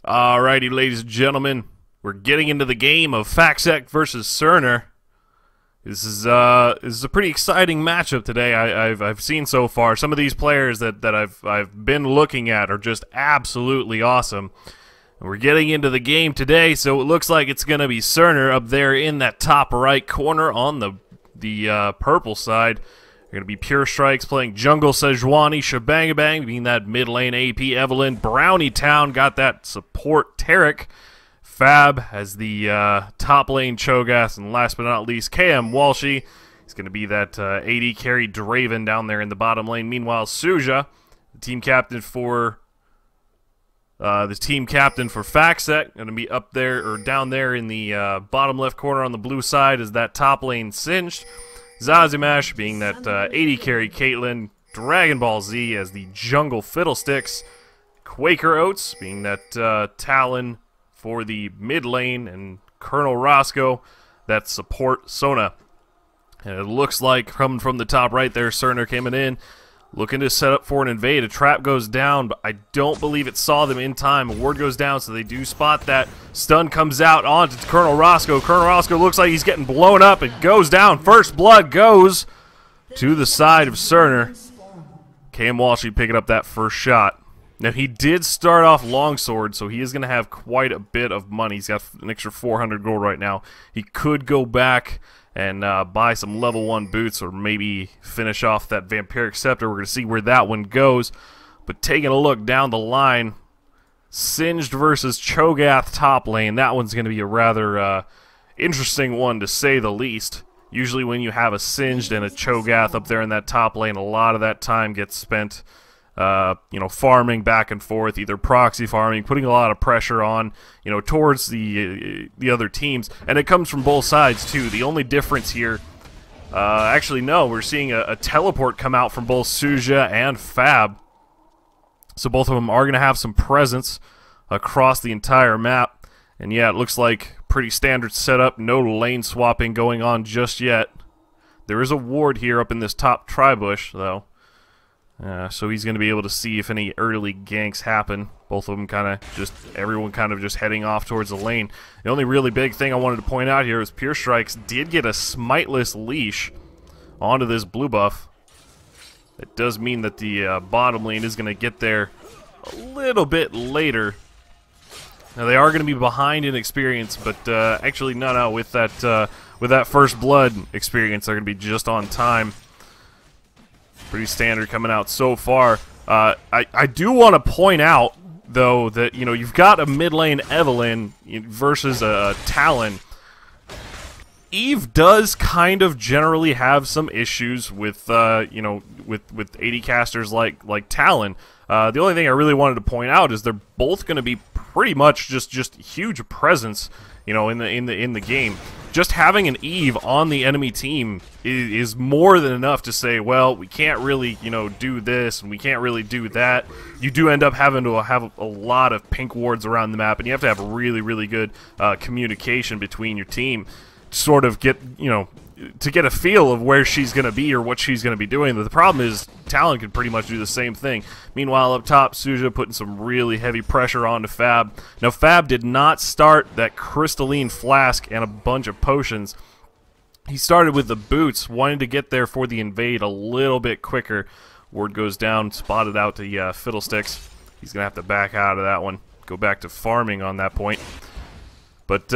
Alrighty, ladies and gentlemen, we're getting into the game of Factset versus Cerner. This is a pretty exciting matchup today. I've seen so far. Some of these players that I've been looking at are just absolutely awesome. And we're getting into the game today, so it looks like it's gonna be Cerner up there in that top right corner on the purple side. They're going to be Pure Strikes playing Jungle Sejuani, Shabangabang being that mid lane AP Evelyn, Brownie Town got that support Tarek, Fab has the top lane Cho'Gath, and last but not least KM Walshy. He's going to be that AD carry Draven down there in the bottom lane. Meanwhile, Suja, the team captain for Factset, going to be up there or down there in the bottom left corner on the blue side as that top lane Singed. Zazimash being that AD carry Caitlyn, Dragon Ball Z as the jungle Fiddlesticks, Quaker Oats being that Talon for the mid lane, and Colonel Roscoe that support Sona. And it looks like coming from the top right there, Cerner coming in, looking to set up for an invade. A trap goes down, but I don't believe it saw them in time. A ward goes down, so they do spot that. Stun comes out onto Colonel Roscoe. Colonel Roscoe looks like he's getting blown up. It goes down. First blood goes to the side of Cerner. KM Walshy picking up that first shot. Now, he did start off longsword, so he is going to have quite a bit of money. He's got an extra 400 gold right now. He could go back and buy some level 1 boots, or maybe finish off that Vampiric Scepter. We're going to see where that one goes. But taking a look down the line, Singed versus Cho'Gath top lane. That one's going to be a rather interesting one, to say the least. Usually when you have a Singed and a Cho'Gath up there in that top lane, a lot of that time gets spent farming back and forth, either proxy farming, putting a lot of pressure on, towards the other teams, and it comes from both sides too. The only difference here, actually no, we're seeing a teleport come out from both Suja and Fab, so both of them are going to have some presence across the entire map. And yeah, it looks like pretty standard setup, no lane swapping going on just yet. There is a ward here up in this top tri-bush though. So he's going to be able to see if any early ganks happen. Both of them everyone kind of just heading off towards the lane. The only really big thing I wanted to point out here is Pure Strikes did get a smiteless leash onto this blue buff. It does mean that the bottom lane is going to get there a little bit later. Now, they are going to be behind in experience, but actually, no, with that first blood experience, they're going to be just on time. Pretty standard coming out so far. I do want to point out, though, that you've got a mid lane Evelyn versus a Talon. Eve does kind of generally have some issues with with AD casters like Talon. The only thing I really wanted to point out is they're both going to be pretty much just huge presence, in the game. Just having an Eve on the enemy team is more than enough to say, well, we can't really, do this, and we can't really do that. You do end up having to have a lot of pink wards around the map, and you have to have really, really good communication between your team to sort of get, to get a feel of where she's going to be or what she's going to be doing. But the problem is Talon can pretty much do the same thing. Meanwhile, up top, Suja putting some really heavy pressure onto Fab. Now, Fab did not start that crystalline flask and a bunch of potions. He started with the boots, wanting to get there for the invade a little bit quicker. Ward goes down, spotted out to Fiddlesticks. He's going to have to back out of that one, go back to farming on that point. But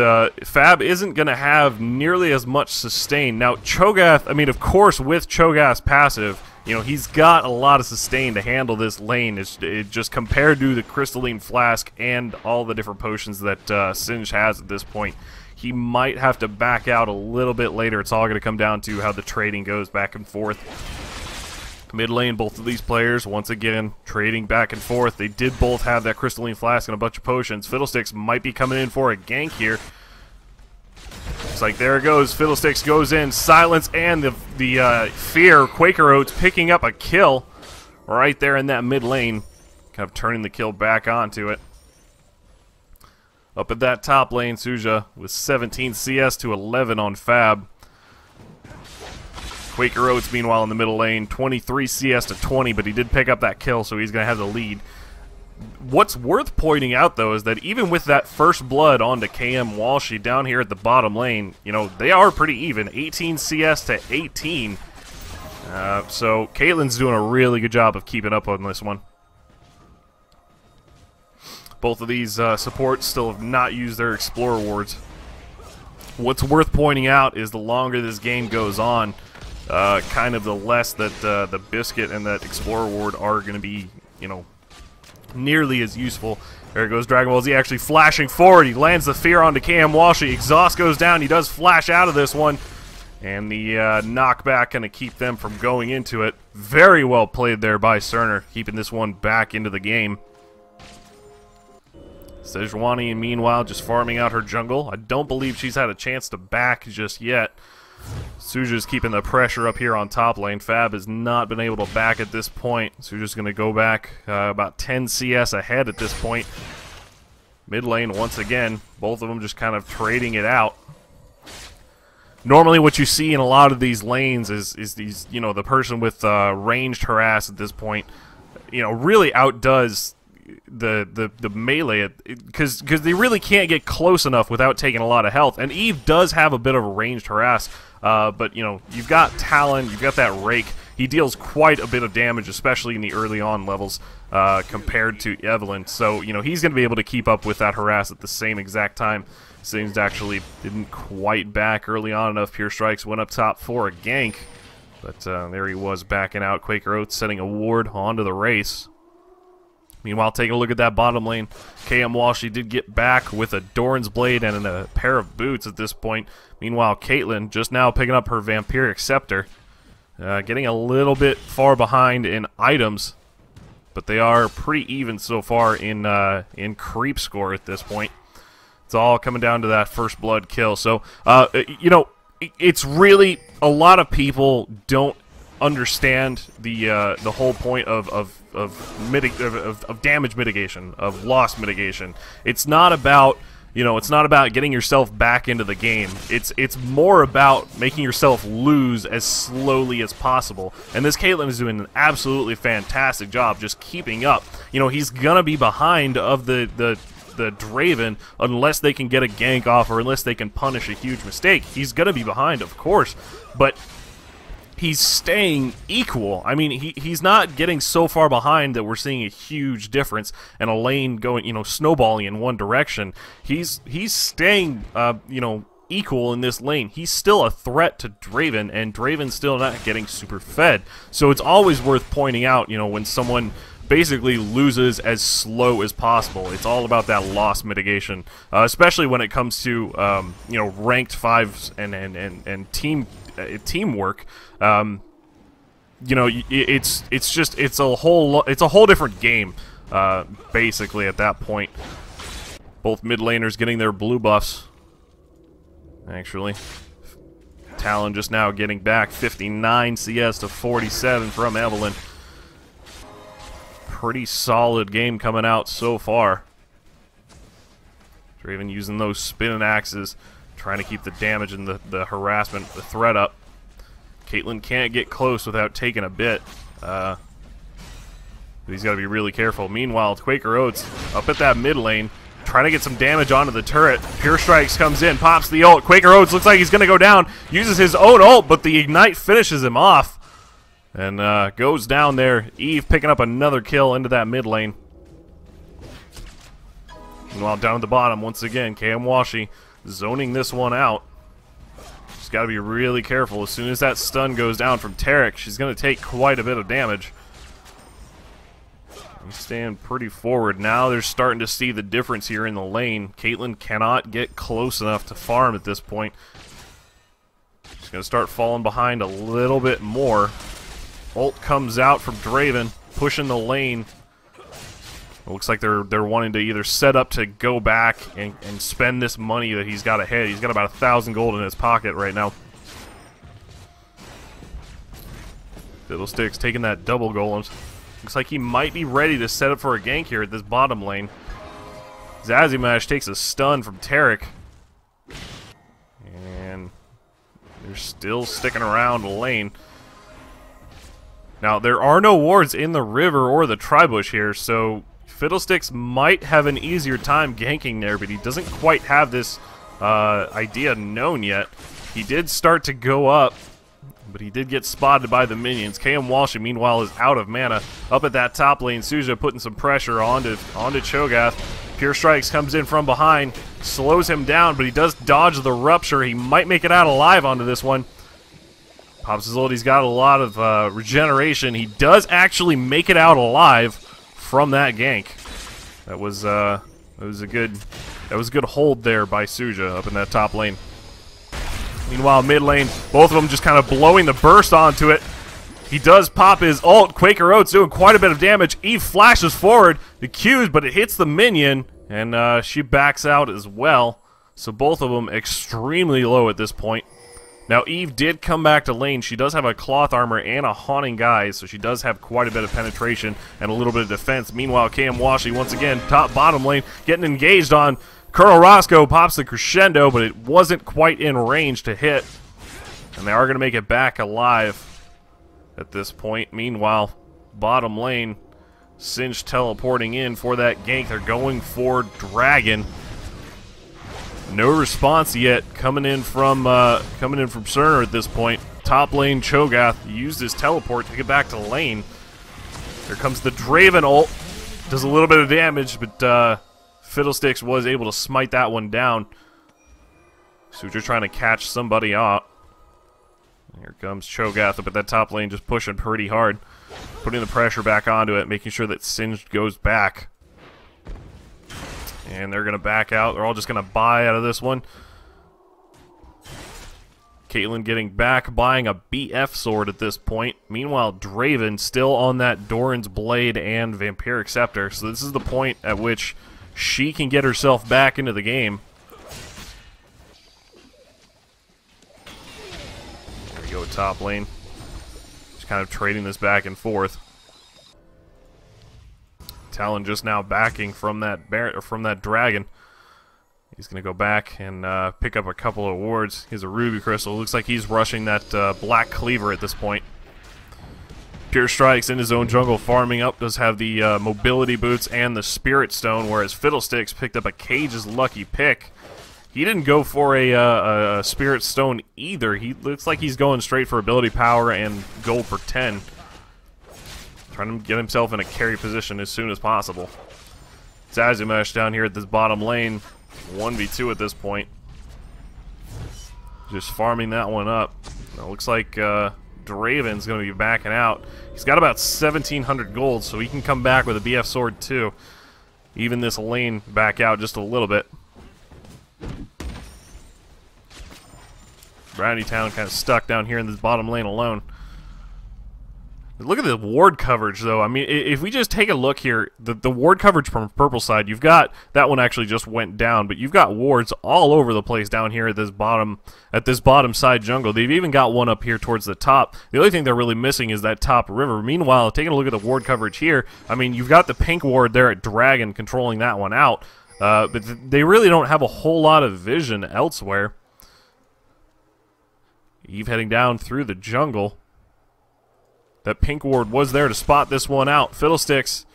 Fab isn't going to have nearly as much sustain. Now, Cho'Gath, of course, with Cho'Gath's passive, he's got a lot of sustain to handle this lane. It just compared to the Crystalline Flask and all the different potions that Singed has at this point. He might have to back out a little bit later. It's all going to come down to how the trading goes back and forth. Mid lane, both of these players, once again, trading back and forth. They did both have that Crystalline Flask and a bunch of potions. Fiddlesticks might be coming in for a gank here. Looks like there it goes. Fiddlesticks goes in. Silence and the Fear. Quaker Oats picking up a kill right there in that mid lane. Kind of turning the kill back onto it. Up at that top lane, Suja with 17 CS to 11 on Fab. Quaker Oats, meanwhile, in the middle lane, 23 CS to 20, but he did pick up that kill, so he's going to have the lead. What's worth pointing out, though, is that even with that first blood onto KM Walshy down here at the bottom lane, you know, they are pretty even. 18 CS to 18. So Caitlyn's doing a really good job of keeping up on this one. Both of these supports still have not used their Explorer wards. What's worth pointing out is the longer this game goes on, kind of the less that the Biscuit and that Explorer ward are going to be, you know, nearly as useful. There goes Dragon Ball Z actually flashing forward. He lands the fear onto KM Walshy. Exhaust goes down. He does flash out of this one. And the knockback going to keep them from going into it. Very well played there by Cerner, keeping this one back into the game. Sejuani, meanwhile, just farming out her jungle. I don't believe she's had a chance to back just yet. Suja's keeping the pressure up here on top lane. Fab has not been able to back at this point. Suja's going to go back about 10 CS ahead at this point. Mid lane, once again, both of them just kind of trading it out. Normally what you see in a lot of these lanes is these, you know, the person with ranged harass at this point, you know, really outdoes the melee, because they really can't get close enough without taking a lot of health. And Eve does have a bit of a ranged harass, but you know, you've got Talon, you've got that Rake. He deals quite a bit of damage, especially in the early on levels, compared to Evelyn. So you know, he's going to be able to keep up with that harass at the same exact time. Seems actually didn't quite back early on enough. Pure Strikes went up top for a gank, but there he was backing out. Quaker Oats setting a ward onto the race. Meanwhile, taking a look at that bottom lane, KM Walshy did get back with a Doran's Blade and a pair of boots at this point. Meanwhile, Caitlyn just now picking up her Vampiric Scepter. Getting a little bit far behind in items, but they are pretty even so far in creep score at this point. It's all coming down to that first blood kill. So, you know, it's really, a lot of people don't understand the whole point of damage mitigation, of loss mitigation. It's not about, you know, it's not about getting yourself back into the game. It's more about making yourself lose as slowly as possible. And this Caitlyn is doing an absolutely fantastic job just keeping up. You know, he's gonna be behind of the Draven unless they can get a gank off or unless they can punish a huge mistake. He's gonna be behind, of course, but he's staying equal. I mean, he's not getting so far behind that we're seeing a huge difference and a lane going, you know, snowballing in one direction. He's staying, you know, equal in this lane. He's still a threat to Draven, and Draven's still not getting super fed. So it's always worth pointing out, you know, when someone basically loses as slow as possible. It's all about that loss mitigation, especially when it comes to you know, ranked 5s and teamwork. You know, it's a whole different game, basically at that point. Both mid laners getting their blue buffs. Actually, Talon just now getting back 59 CS to 47 from Evelyn. Pretty solid game coming out so far. Draven using those spinning axes, trying to keep the damage and the harassment, the threat up. Caitlyn can't get close without taking a bit. But he's got to be really careful. Meanwhile, Quaker Oats up at that mid lane, trying to get some damage onto the turret. Pure Strikes comes in, pops the ult. Quaker Oats looks like he's going to go down, uses his own ult, but the Ignite finishes him off. And goes down there. Eve picking up another kill into that mid lane. Meanwhile, down at the bottom, once again, KM Walshy zoning this one out. She's got to be really careful. As soon as that stun goes down from Tarek, she's going to take quite a bit of damage. He's staying pretty forward. Now they're starting to see the difference here in the lane. Caitlyn cannot get close enough to farm at this point. She's going to start falling behind a little bit more. Ult comes out from Draven, pushing the lane. It looks like they're wanting to either set up to go back and spend this money that he's got ahead. He's got about 1,000 gold in his pocket right now. Fiddlesticks taking that double golems. Looks like he might be ready to set up for a gank here at this bottom lane. Zazimash takes a stun from Tarek. And they're still sticking around the lane. Now, there are no wards in the river or the tri-bush here, so Fiddlesticks might have an easier time ganking there, but he doesn't quite have this idea known yet. He did start to go up, but he did get spotted by the minions. KM Walsh, meanwhile, is out of mana. Up at that top lane, Suja putting some pressure onto Cho'Gath. Pure Strikes comes in from behind, slows him down, but he does dodge the Rupture. He might make it out alive onto this one. Popsizzle's got a lot of regeneration. He does actually make it out alive from that gank. That was a good hold there by Suja up in that top lane. Meanwhile, mid lane, both of them just kind of blowing the burst onto it. He does pop his ult. Quaker Oats doing quite a bit of damage. Eve flashes forward, the Q's, but it hits the minion, and she backs out as well. So both of them extremely low at this point. Now, Eve did come back to lane. She does have a cloth armor and a haunting guise, so she does have quite a bit of penetration and a little bit of defense. Meanwhile, KM Washy, once again, top-bottom lane, getting engaged on. Colonel Roscoe pops the crescendo, but it wasn't quite in range to hit. And they are going to make it back alive at this point. Meanwhile, bottom lane, Singe teleporting in for that gank. They're going for Dragon. No response yet coming in from Cerner at this point. Top lane Cho'Gath used his teleport to get back to lane. Here comes the Draven ult. Does a little bit of damage, but Fiddlesticks was able to smite that one down. Suja trying to catch somebody out. Here comes Cho'Gath up at that top lane, just pushing pretty hard. Putting the pressure back onto it, making sure that Singed goes back. And they're going to back out. They're all just going to buy out of this one. Caitlyn getting back, buying a BF sword at this point. Meanwhile, Draven still on that Doran's Blade and Vampiric Scepter. So this is the point at which she can get herself back into the game. There we go, top lane. Just kind of trading this back and forth. Talon just now backing from that dragon. He's going to go back and pick up a couple of wards. He has a Ruby Crystal. Looks like he's rushing that Black Cleaver at this point. Pure Strikes in his own jungle farming up. Does have the mobility boots and the Spirit Stone, whereas Fiddlesticks picked up a Cage's lucky pick. He didn't go for a Spirit Stone either. He looks like he's going straight for ability power and gold for 10. Trying to get himself in a carry position as soon as possible. Zazumesh down here at this bottom lane. 1v2 at this point. Just farming that one up. It looks like Draven's going to be backing out. He's got about 1,700 gold, so he can come back with a BF sword too. Even this lane back out just a little bit. Brownie Town kind of stuck down here in this bottom lane alone. Look at the ward coverage, though. I mean, if we just take a look here, the ward coverage from purple side, you've got that one actually just went down, but you've got wards all over the place down here at this bottom side jungle. They've even got one up here towards the top. The only thing they're really missing is that top river. Meanwhile, taking a look at the ward coverage here, I mean, you've got the pink ward there at Dragon controlling that one out, but they really don't have a whole lot of vision elsewhere. Eve heading down through the jungle. That pink ward was there to spot this one out. Fiddlesticks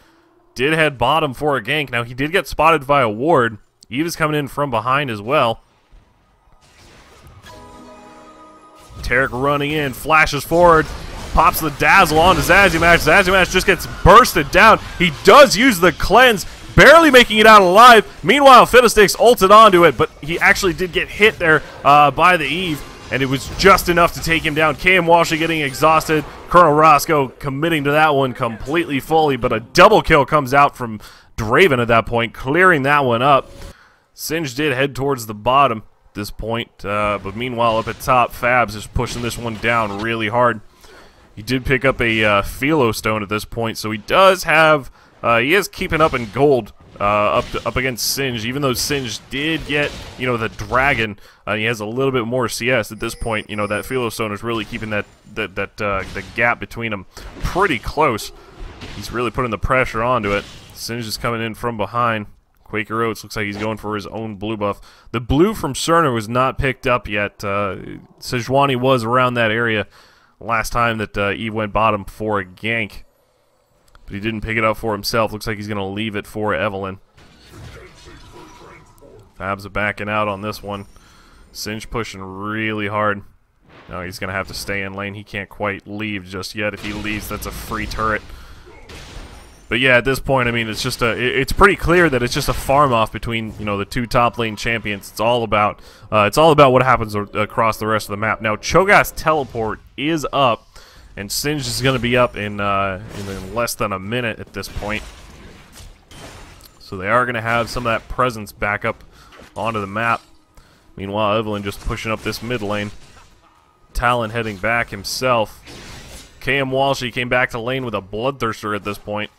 did head bottom for a gank. Now, he did get spotted by a ward. Eve is coming in from behind as well. Tarek running in, flashes forward, pops the dazzle onto Zazumash. Zazumash just gets bursted down. He does use the cleanse, barely making it out alive. Meanwhile, Fiddlesticks ulted onto it, but he actually did get hit there by the Eve. And it was just enough to take him down. KM Walshy getting exhausted. Colonel Roscoe committing to that one completely fully, but a double kill comes out from Draven at that point, clearing that one up. Singe did head towards the bottom at this point, but meanwhile up at top, Fabs is pushing this one down really hard. He did pick up a Philo Stone at this point, so he does have, he is keeping up in gold. Up against Singe, even though Singe did get, the dragon, he has a little bit more CS at this point. That Philo Stone is really keeping the gap between them pretty close. He's really putting the pressure onto it. Singe is coming in from behind. Quaker Oats looks like he's going for his own blue buff. The blue from Cerner was not picked up yet. Sejuani was around that area last time that Eve went bottom for a gank. but he didn't pick it up for himself. Looks like he's going to leave it for Evelyn. Fabs are backing out on this one. Singe pushing really hard. Now he's going to have to stay in lane. He can't quite leave just yet. If he leaves, that's a free turret. But yeah, at this point, I mean, it's just it's pretty clear that it's just a farm off between, you know, the two top lane champions. It's all about what happens across the rest of the map. Now, Cho'Gath's teleport is up, and Singe is going to be up in less than a minute at this point. So they are going to have some of that presence back up onto the map. Meanwhile, Evelyn just pushing up this mid lane. Talon heading back himself. KM Walshy came back to lane with a Bloodthirster at this point.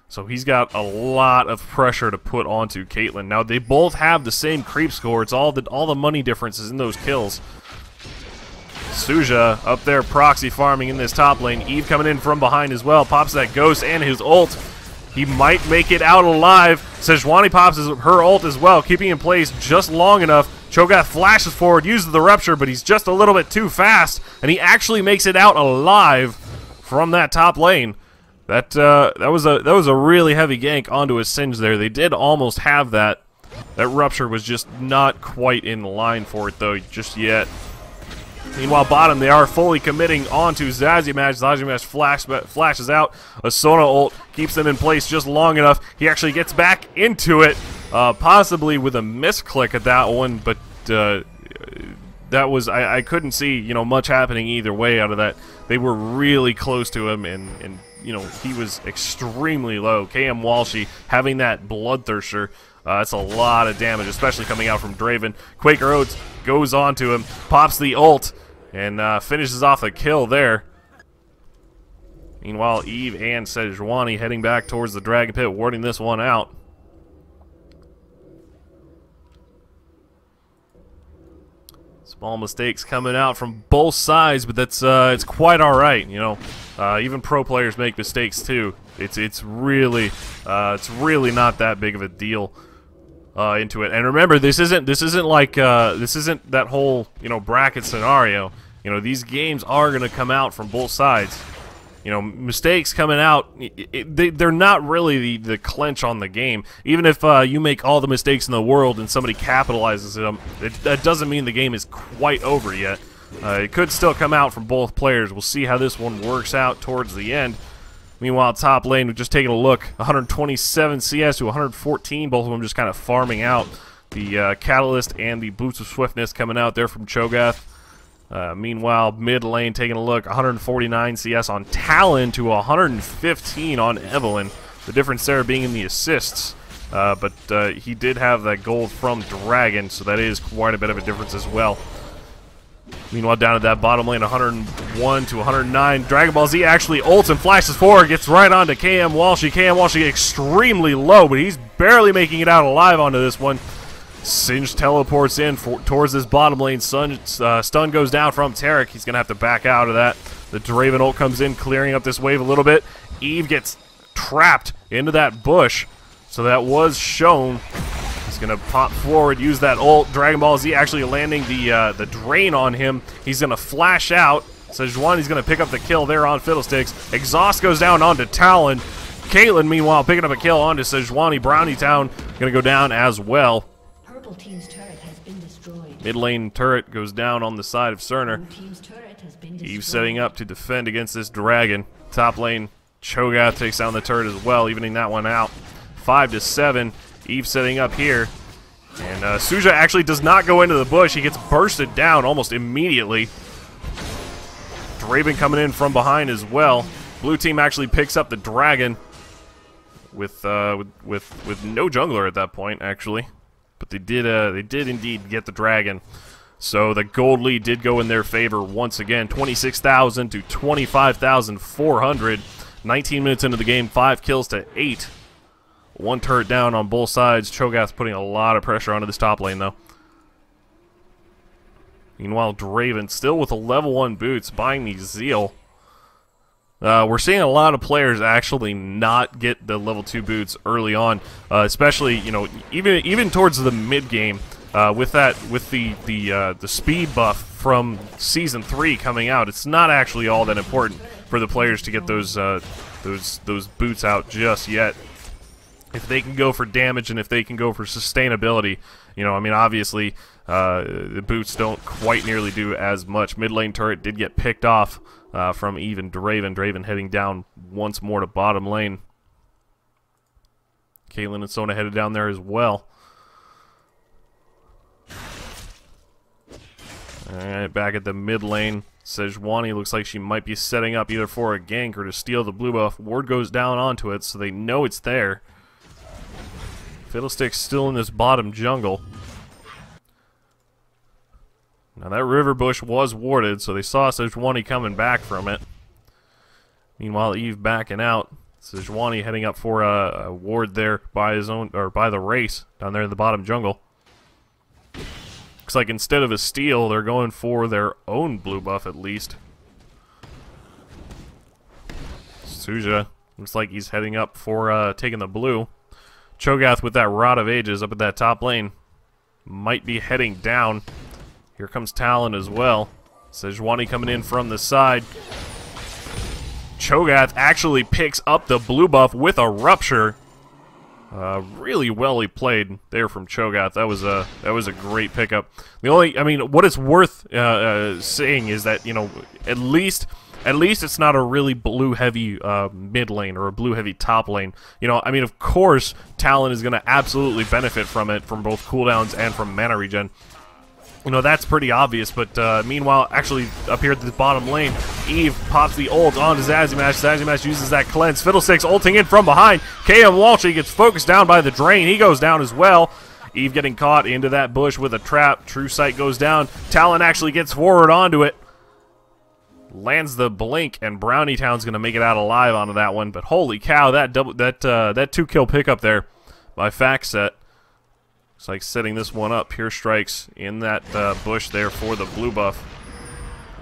So he's got a lot of pressure to put onto Caitlyn. Now they both have the same creep score. It's all the money differences in those kills. Suja up there proxy farming in this top lane. Eve coming in from behind as well. Pops that ghost and his ult. He might make it out alive. Sejuani pops her ult as well, keeping in place just long enough. Cho'Gath flashes forward, uses the rupture, but he's just a little bit too fast, and he actually makes it out alive from that top lane. That was a really heavy gank onto his Singe there. They did almost have that. That rupture was just not quite in line for it though just yet. Meanwhile, bottom, they are fully committing onto Zazimash. Zazimash flashes out. A Sona ult keeps them in place just long enough. He actually gets back into it, possibly with a misclick at that one, but that was I couldn't see, you know, much happening either way out of that. They were really close to him, and you know, he was extremely low. KM Walshy having that Bloodthirster, that's a lot of damage, especially coming out from Draven. Quaker Oats goes on to him, pops the ult, and finishes off the kill there. Meanwhile, Eve and Sejuani heading back towards the Dragon Pit, warding this one out. Small mistakes coming out from both sides, but that's it's quite all right. You know, even pro players make mistakes too. It's really not that big of a deal into it. And remember, this isn't like this isn't that whole, you know, bracket scenario. You know, these games are going to come out from both sides. You know, mistakes coming out, they're not really the clinch on the game. Even if you make all the mistakes in the world and somebody capitalizes them, that doesn't mean the game is quite over yet. It could still come out from both players. We'll see how this one works out towards the end. Meanwhile, top lane, we're just taking a look. 127 CS to 114, both of them just kind of farming out. The Catalyst and the Boots of Swiftness coming out there from Cho'Gath. Meanwhile, mid lane taking a look, 149 CS on Talon to 115 on Evelyn. The difference there being in the assists, but he did have that gold from Dragon, so that is quite a bit of a difference as well. Meanwhile, down at that bottom lane, 101 to 109. Dragon Ball Z actually ults and flashes forward, gets right onto KM Walshy. KM Walshy extremely low, but he's barely making it out alive onto this one. Singe teleports in towards this bottom lane. Stun goes down from Tarek. He's going to have to back out of that. The Draven ult comes in, clearing up this wave a little bit. Eve gets trapped into that bush, so that was shown. He's going to pop forward, use that ult. Dragon Ball Z actually landing the drain on him. He's going to flash out. Sejuani's going to pick up the kill there on Fiddlesticks. Exhaust goes down onto Talon. Caitlyn, meanwhile, picking up a kill onto Sejuani. Brownie Town going to go down as well. Team's turret has been destroyed. Mid lane turret goes down on the side of Cerner. Team's turret has been destroyed. Eve setting up to defend against this dragon. Top lane, Cho'Gath takes down the turret as well, evening that one out. 5 to 7. Eve setting up here. And Suja actually does not go into the bush. He gets bursted down almost immediately. Draven coming in from behind as well. Blue team actually picks up the dragon with no jungler at that point, actually. But they did indeed get the dragon. So the gold lead did go in their favor once again. 26,000 to 25,400. 19 minutes into the game, 5 kills to 8. One turret down on both sides. Cho'Gath's putting a lot of pressure onto this top lane, though. Meanwhile, Draven still with a level 1 boots, buying the Zeal. We're seeing a lot of players actually not get the level 2 boots early on, especially, you know, even towards the mid game. With the speed buff from Season 3 coming out, it's not actually all that important for the players to get those those boots out just yet. If they can go for damage and if they can go for sustainability, you know, I mean, obviously, the boots don't quite nearly do as much. Mid lane turret did get picked off from even Draven. Draven heading down once more to bottom lane. Caitlyn and Sona headed down there as well. Alright, back at the mid lane. Sejuani looks like she might be setting up either for a gank or to steal the blue buff. Ward goes down onto it, so they know it's there. Fiddlestick's still in this bottom jungle. Now that river bush was warded, so they saw Sejuani coming back from it. Meanwhile, Eve backing out. Sejuani heading up for a ward there by his own, or by the race down there in the bottom jungle. Looks like instead of a steal, they're going for their own blue buff at least. Suja looks like he's heading up for taking the blue. Cho'Gath with that Rod of Ages up at that top lane might be heading down. Here comes Talon as well. Sejuani coming in from the side. Cho'Gath actually picks up the blue buff with a rupture. Really well played there from Cho'Gath. That was a great pickup. The only, I mean, what it's worth saying is that, you know, at least it's not a really blue heavy mid lane or a blue heavy top lane. You know, I mean, of course, Talon is going to absolutely benefit from it, from both cooldowns and from mana regen. You know, that's pretty obvious, but meanwhile, actually, up here at the bottom lane, Eve pops the ult onto Zazimash. Zazimash uses that cleanse. Fiddlesticks ulting in from behind. KM Walshy gets focused down by the drain. He goes down as well. Eve getting caught into that bush with a trap. True Sight goes down. Talon actually gets forward onto it. Lands the blink, and Brownie Town's going to make it out alive onto that one. But holy cow, that 2-kill pickup there by Factset. Looks like setting this one up. Pure Strikes in that bush there for the blue buff.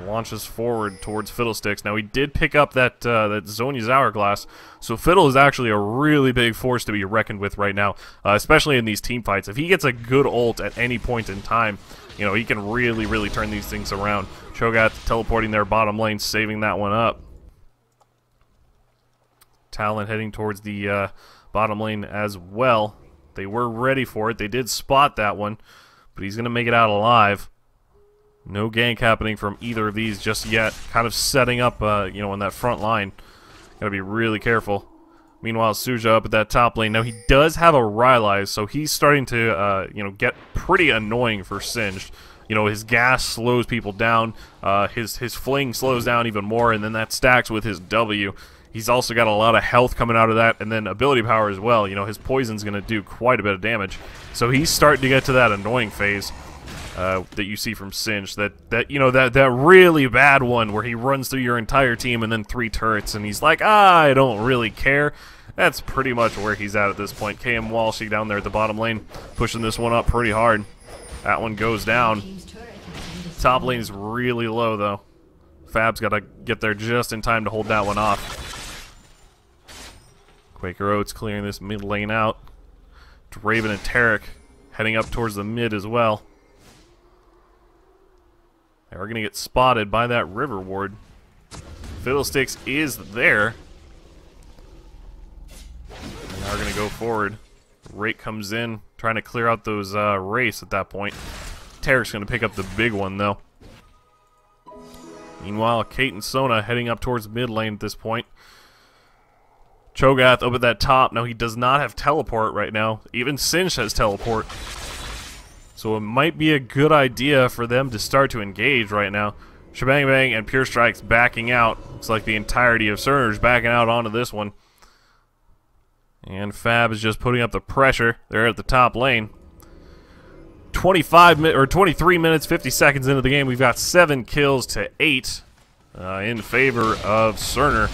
Launches forward towards Fiddlesticks. Now he did pick up that Zhonya's Hourglass, so Fiddle is actually a really big force to be reckoned with right now, especially in these team fights. If he gets a good ult at any point in time, you know, he can really turn these things around. Cho'Gath teleporting their bottom lane, saving that one up. Talon heading towards the bottom lane as well. They were ready for it. They did spot that one, but he's going to make it out alive. No gank happening from either of these just yet. Kind of setting up, you know, on that front line. Got to be really careful. Meanwhile, Suja up at that top lane. Now, he does have a Rylai's, so he's starting to, you know, get pretty annoying for Singed. You know, his gas slows people down. His fling slows down even more, and then that stacks with his W. He's also got a lot of health coming out of that, and then ability power as well. You know, his poison's going to do quite a bit of damage. So he's starting to get to that annoying phase that you see from Singed. That really bad one where he runs through your entire team and then 3 turrets, and he's like, I don't really care. That's pretty much where he's at this point. KM Walshy down there at the bottom lane, pushing this one up pretty hard. That one goes down. Top lane is really low, though. Fab's got to get there just in time to hold that one off. Quaker Oats clearing this mid lane out. Draven and Tarek heading up towards the mid as well. They are going to get spotted by that river ward. Fiddlesticks is there. And now we're going to go forward. Rake comes in, trying to clear out those Wraiths at that point. Tarek's going to pick up the big one, though. Meanwhile, Kate and Sona heading up towards mid lane at this point. Cho'Gath up at that top. Now, he does not have teleport right now. Even Singed has teleport. So it might be a good idea for them to start to engage right now. Shebang Bang and Pure Strike's backing out. Looks like the entirety of Cerner's backing out onto this one. And Fab is just putting up the pressure. They're at the top lane. 23 minutes, 50 seconds into the game. We've got 7 kills to 8 in favor of Cerner.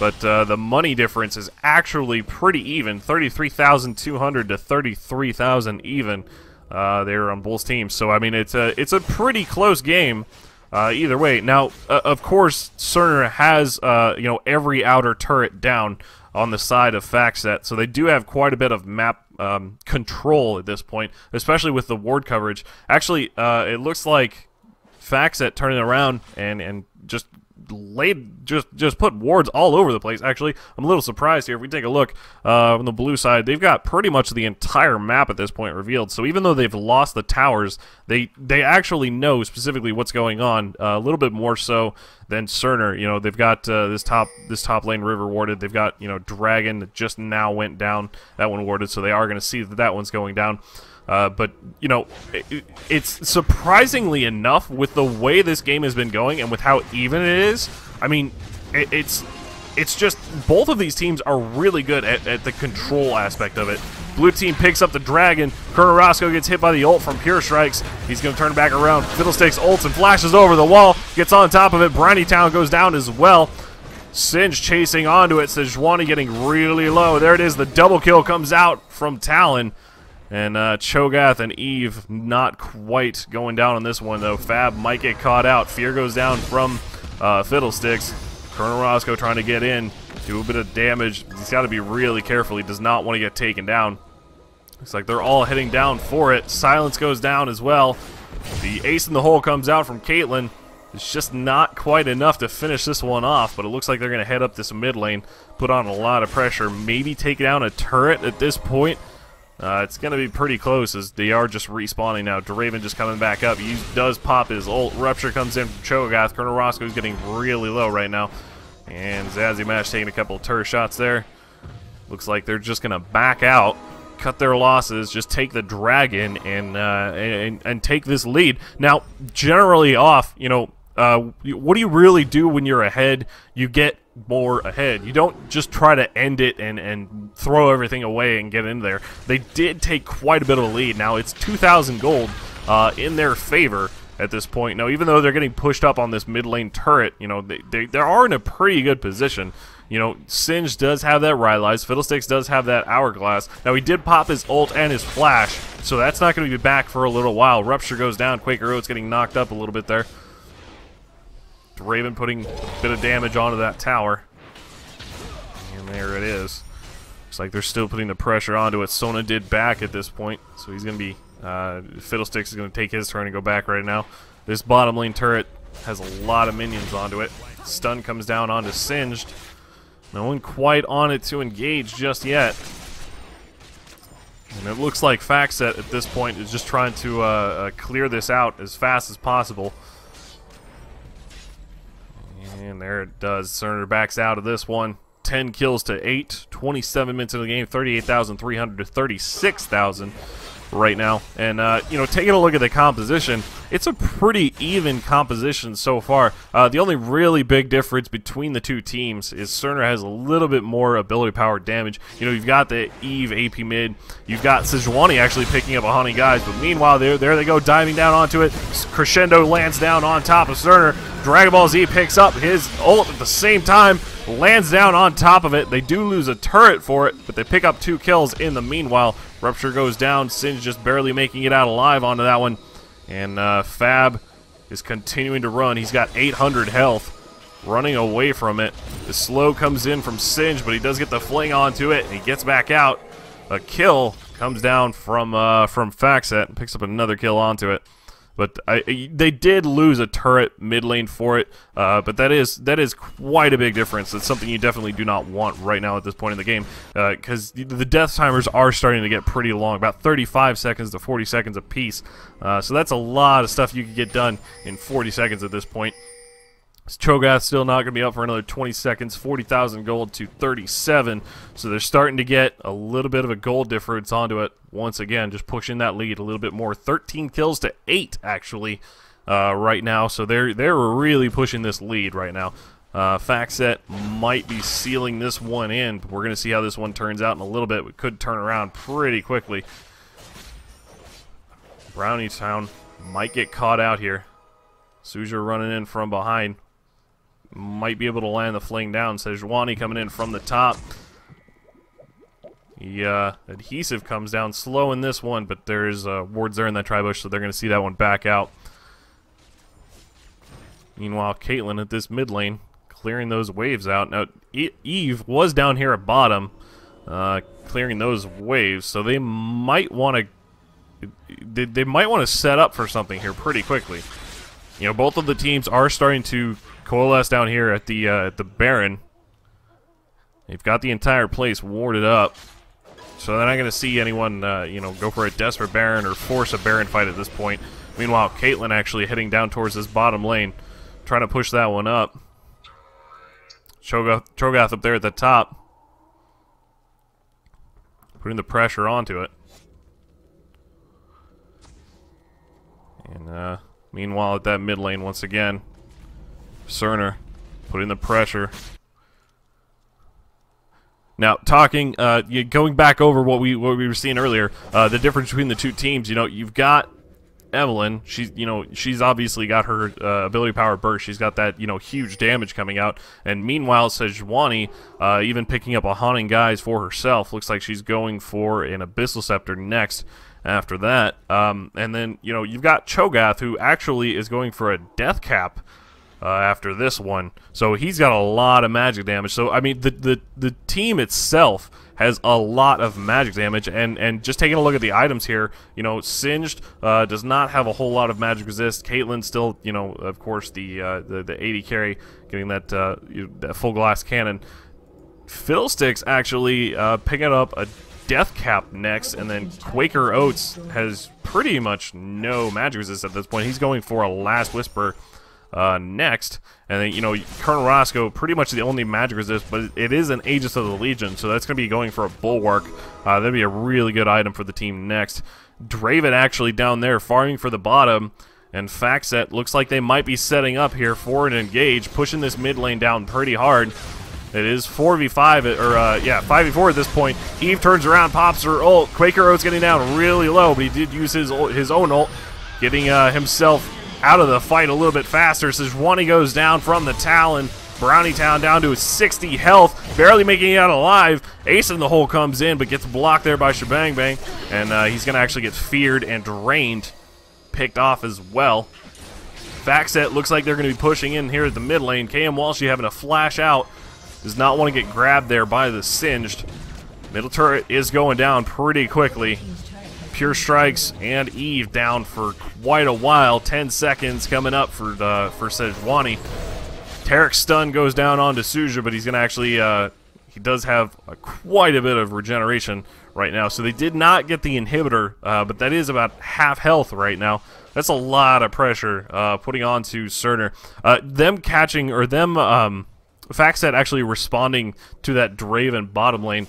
But the money difference is actually pretty even. 33,200 to 33,000 even there on both teams. So, I mean, it's a pretty close game either way. Now, of course, Cerner has, you know, every outer turret down on the side of Factset. So they do have quite a bit of map control at this point, especially with the ward coverage. Actually, it looks like Factset turning around and just just put wards all over the place. Actually, I'm a little surprised here. If we take a look on the blue side, they've got pretty much the entire map at this point revealed. So even though they've lost the towers, they actually know specifically what's going on, a little bit more so than Cerner. You know, they've got this top lane river warded. They've got, you know, Dragon that just now went down, that one warded, so they are going to see that that one's going down. But, you know, it's surprisingly enough with the way this game has been going and with how even it is. I mean, it's just both of these teams are really good at the control aspect of it. Blue team picks up the Dragon. Colonel Roscoe gets hit by the ult from Pure Strikes. He's going to turn back around. Fiddlesticks ults and flashes over the wall. Gets on top of it. Briny Town goes down as well. Singe chasing onto it. Sejuani getting really low. There it is. The double kill comes out from Talon. And Cho'Gath and Eve not quite going down on this one, though. Fab might get caught out. Fear goes down from Fiddlesticks. Colonel Roscoe trying to get in, do a bit of damage. He's got to be really careful. He does not want to get taken down. Looks like they're all heading down for it. Silence goes down as well. The ace in the hole comes out from Caitlyn. It's just not quite enough to finish this one off, but it looks like they're going to head up this mid lane, put on a lot of pressure, maybe take down a turret at this point. It's going to be pretty close as they are just respawning now. Draven just coming back up. He does pop his ult. Rupture comes in from Cho'Gath. Colonel Roscoe's getting really low right now. And Zazimash taking a couple of turret shots there. Looks like they're just going to back out, cut their losses, just take the Dragon, and take this lead. Now, generally off, you know, what do you really do when you're ahead? You get more ahead. You don't just try to end it and throw everything away and get in there. They did take quite a bit of a lead. Now it's 2,000 gold in their favor at this point. Now, even though they're getting pushed up on this mid lane turret, you know, they are in a pretty good position. You know, Singe does have that Rylai's. Fiddlesticks does have that Hourglass. Now, he did pop his ult and his flash, so that's not going to be back for a little while. Rupture goes down. Quaker Oats getting knocked up a little bit there. Raven putting a bit of damage onto that tower. And there it is. Looks like they're still putting the pressure onto it. Sona did back at this point, so he's going to be... Fiddlesticks is going to take his turn and go back right now. This bottom lane turret has a lot of minions onto it. Stun comes down onto Singed. No one quite on it to engage just yet. And it looks like Factset at this point is just trying to clear this out as fast as possible. And there it does. Cerner backs out of this one. 10 kills to 8. 27 minutes into the game. 38,300 to 36,000 right now. And, you know, taking a look at the composition, it's a pretty even composition so far. The only really big difference between the two teams is Cerner has a little bit more ability power damage. You know, you've got the Eve AP mid. You've got Sejuani actually picking up 100 guys. But meanwhile, there they go, diving down onto it. Crescendo lands down on top of Cerner. Dragon Ball Z picks up his ult at the same time, lands down on top of it. They do lose a turret for it, but they pick up 2 kills in the meanwhile. Rupture goes down. Singe just barely making it out alive onto that one. And Fab is continuing to run. He's got 800 health, running away from it. The slow comes in from Singe, but he does get the fling onto it, and he gets back out. A kill comes down from Factset and picks up another kill onto it. But they did lose a turret mid lane for it, but that is quite a big difference. It's something you definitely do not want right now at this point in the game, because the death timers are starting to get pretty long, about 35 seconds to 40 seconds apiece. So that's a lot of stuff you can get done in 40 seconds at this point. Cho'Gath still not going to be up for another 20 seconds, 40,000 gold to 37. So they're starting to get a little bit of a gold difference onto it. Once again, just pushing that lead a little bit more. 13 kills to 8, actually, right now. So they're really pushing this lead right now. Factset might be sealing this one in, but we're going to see how this one turns out in a little bit. We could turn around pretty quickly. Brownie Town might get caught out here. Suja running in from behind. Might be able to land the fling down. Sejuani coming in from the top. The adhesive comes down slow in this one, but there's wards there in that tri-bush, so they're going to see that one back out. Meanwhile, Caitlyn at this mid lane, clearing those waves out. Now, Eve was down here at bottom, clearing those waves, so they might want to set up for something here pretty quickly. You know, both of the teams are starting to coalesce down here at the Baron. They've got the entire place warded up, so they're not going to see anyone, you know, go for a desperate Baron or force a Baron fight at this point. Meanwhile, Caitlyn actually heading down towards this bottom lane, trying to push that one up. Cho'Gath up there at the top, putting the pressure onto it. And meanwhile, at that mid lane, once again, Cerner putting the pressure. Now, going back over what we were seeing earlier, the difference between the two teams. You know, you've got Evelynn. She's obviously got her ability power burst. She's got that, you know, huge damage coming out. And meanwhile, Sejuani, even picking up a Haunting Guise for herself. Looks like she's going for an Abyssal Scepter next. After that, and then, you know, you've got Cho'Gath, who actually is going for a Death Cap after this one. So he's got a lot of magic damage. So I mean, the team itself has a lot of magic damage. And just taking a look at the items here, you know, Singed does not have a whole lot of magic resist. Caitlyn still, you know, of course, the 80 carry, getting that that full glass cannon. Fiddlesticks actually picking up a Death Cap next, and then Quaker Oats has pretty much no magic resist at this point. He's going for a Last Whisper next, and then, you know, Colonel Roscoe pretty much the only magic resist, but it is an Aegis of the Legion, so that's going to be going for a Bulwark. That'd be a really good item for the team next. Draven actually down there farming for the bottom, and Factset looks like they might be setting up here for an engage, pushing this mid lane down pretty hard. It is 4v5, or yeah, 5v4 at this point. Eve turns around, pops her ult. Quaker Oats getting down really low, but he did use his own ult, getting himself out of the fight a little bit faster. Sejuani goes down from the Talon. Brownie Town down to 60 health, barely making it out alive. Ace in the hole comes in, but gets blocked there by Shebang Bang, and he's going to actually get feared and drained, picked off as well. Factset looks like they're going to be pushing in here at the mid lane. KM Walshy having a flash out. Does not want to get grabbed there by the Singed. Middle turret is going down pretty quickly. Pure Strikes and Eve down for quite a while. 10 seconds coming up for Sejuani. Tarek's stun goes down onto Suja, but he's going to actually, he does have quite a bit of regeneration right now. So they did not get the inhibitor, but that is about half health right now. That's a lot of pressure putting on to Cerner. Them catching, or them... Factset actually responding to that Draven bottom lane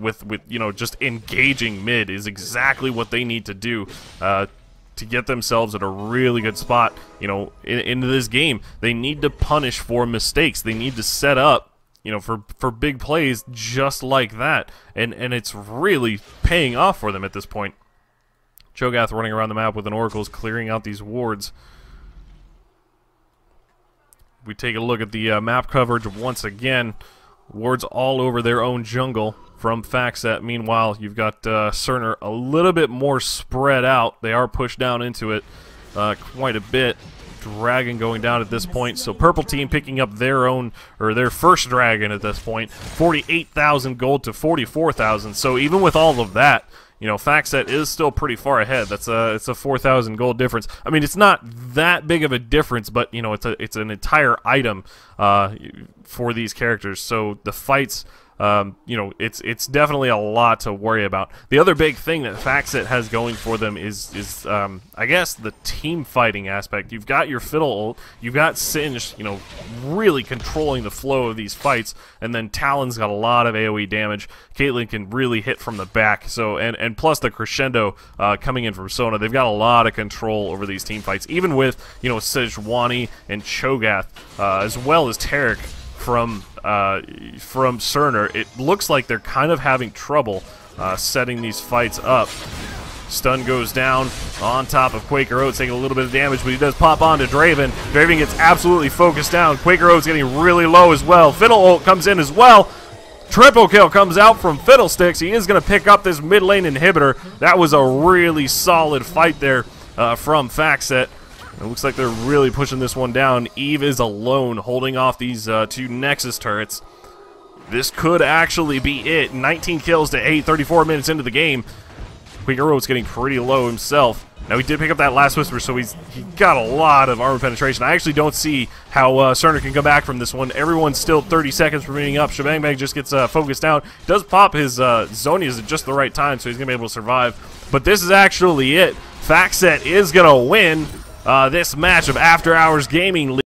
with you know, just engaging mid is exactly what they need to do to get themselves at a really good spot, you know, into this game. They need to punish for mistakes. They need to set up, you know, for big plays just like that, and it's really paying off for them at this point. Cho'Gath running around the map with an Oracle's clearing out these wards. We take a look at the map coverage once again. Wards all over their own jungle from Factset. Meanwhile, you've got Cerner a little bit more spread out. They are pushed down into it quite a bit. Dragon going down at this point. So purple team picking up their own, or their first dragon at this point. 48,000 gold to 44,000. So even with all of that, you know, Factset is still pretty far ahead. It's a 4,000 gold difference. I mean, it's not that big of a difference, but you know, it's an entire item for these characters. So the fights, you know, it's definitely a lot to worry about. The other big thing that Factset has going for them is I guess the team fighting aspect. You've got your Fiddle ult, you've got Singed, you know, really controlling the flow of these fights, and then Talon's got a lot of AoE damage. Caitlyn can really hit from the back, so and plus the crescendo coming in from Sona. They've got a lot of control over these team fights, even with, you know, Sejuani and Cho'Gath, as well as Tarek from Cerner. It looks like they're kind of having trouble setting these fights up. Stun goes down on top of Quaker Oats, taking a little bit of damage, but he does pop onto Draven. Draven gets absolutely focused down. Quaker Oats getting really low as well. Fiddle ult comes in as well. Triple kill comes out from Fiddlesticks. He is going to pick up this mid lane inhibitor. That was a really solid fight there from Factset. It looks like they're really pushing this one down. Eve is alone, holding off these two Nexus turrets. This could actually be it. 19 kills to 8, 34 minutes into the game. Quick-Hero's getting pretty low himself. Now, he did pick up that last Whisper, so he got a lot of armor penetration. I actually don't see how Cerner can come back from this one. Everyone's still 30 seconds remaining up. Shebang Bang just gets focused down. He does pop his Zonias at just the right time, so he's going to be able to survive. But this is actually it. Factset is going to win this match of After Hours Gaming League.